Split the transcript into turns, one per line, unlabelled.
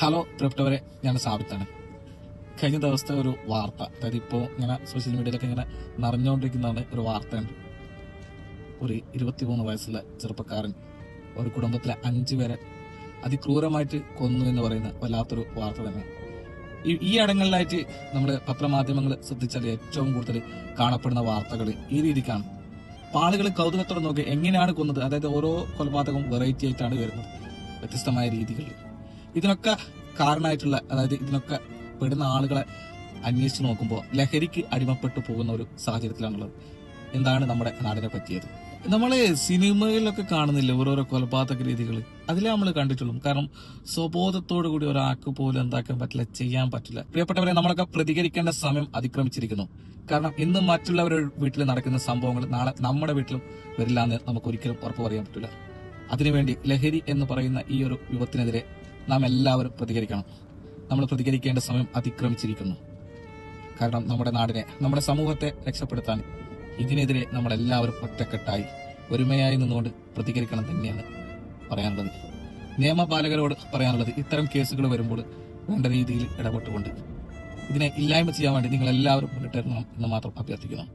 Hello പ്രിയപ്പെട്ടവരെ, ഞാൻ സാബിത്താണ്. കഴിഞ്ഞ ദിവസത്തെ ഒരു വാർത്ത, അതായത് ഇപ്പോൾ ഇങ്ങനെ സോഷ്യൽ മീഡിയയിലൊക്കെ ഇങ്ങനെ നിറഞ്ഞുകൊണ്ടിരിക്കുന്നതാണ് ഒരു വാർത്തയുണ്ട്. ഒരു 23 വയസ്സുള്ള ചെറുപ്പക്കാരൻ ഒരു കുടുംബത്തിലെ 5 പേരെ അതിക്രൂരമായിട്ട് കൊന്നു എന്ന് പറയുന്ന വല്ലാത്തൊരു വാർത്ത തന്നെ. ഈ ഇടങ്ങളിലായിട്ട് നമ്മുടെ പത്രമാധ്യമങ്ങൾ ശ്രദ്ധിച്ചാൽ ഏറ്റവും കൂടുതൽ കാണപ്പെടുന്ന വാർത്തകൾ ഈ രീതിക്കാണ്. ആളുകൾ കൗതുകത്തോടെ നോക്കി എങ്ങനെയാണ് കൊന്നത്, അതായത് ഓരോ കൊലപാതകവും വെറൈറ്റി ആയിട്ടാണ് വരുന്നത്, വ്യത്യസ്തമായ രീതികളിൽ. ഇതിനൊക്കെ കാരണമായിട്ടുള്ള, അതായത് ഇതിനൊക്കെ പെടുന്ന ആളുകളെ അന്വേഷിച്ച് നോക്കുമ്പോൾ ലഹരിക്ക് അടിമപ്പെട്ടു പോകുന്ന ഒരു സാഹചര്യത്തിലാണുള്ളത്. എന്താണ് നമ്മുടെ നാടിനെ പറ്റിയത്? നമ്മള് സിനിമകളിലൊക്കെ കാണുന്നില്ല ഓരോരോ കൊലപാതക രീതികൾ, അതിലേ നമ്മൾ കണ്ടിട്ടുള്ളൂ. കാരണം സ്വബോധത്തോടു കൂടി ഒരാൾക്ക് പോലും എന്താക്കാൻ പറ്റില്ല, ചെയ്യാൻ പറ്റില്ല. പ്രിയപ്പെട്ടവരെ, നമ്മളൊക്കെ പ്രതികരിക്കേണ്ട സമയം അതിക്രമിച്ചിരിക്കുന്നു. കാരണം ഇന്ന് മറ്റുള്ളവരുടെ വീട്ടിൽ നടക്കുന്ന സംഭവങ്ങൾ നാളെ നമ്മുടെ വീട്ടിലും വരില്ല എന്ന് നമുക്ക് ഒരിക്കലും ഉറപ്പ് പറയാൻ പറ്റില്ല. അതിനുവേണ്ടി ലഹരി എന്ന് പറയുന്ന ഈ ഒരു യുവത്തിനെതിരെ നാം എല്ലാവരും പ്രതികരിക്കണം. നമ്മൾ പ്രതികരിക്കേണ്ട സമയം അതിക്രമിച്ചിരിക്കുന്നു. കാരണം നമ്മുടെ നാടിനെ, നമ്മുടെ സമൂഹത്തെ രക്ഷപ്പെടുത്താൻ ഇതിനെതിരെ നമ്മളെല്ലാവരും ഒറ്റക്കെട്ടായി ഒരുമയായി നിന്നുകൊണ്ട് പ്രതികരിക്കണം തന്നെയാണ് പറയാനുള്ളത്. നിയമപാലകരോട് പറയാനുള്ളത്, ഇത്തരം കേസുകൾ വരുമ്പോൾ വേണ്ട രീതിയിൽ ഇടപെട്ടുകൊണ്ട് ഇതിനെ ഇല്ലായ്മ ചെയ്യാൻ വേണ്ടി നിങ്ങൾ എല്ലാവരും മുന്നിട്ടിറങ്ങണം എന്ന് മാത്രം അഭ്യർത്ഥിക്കുന്നു.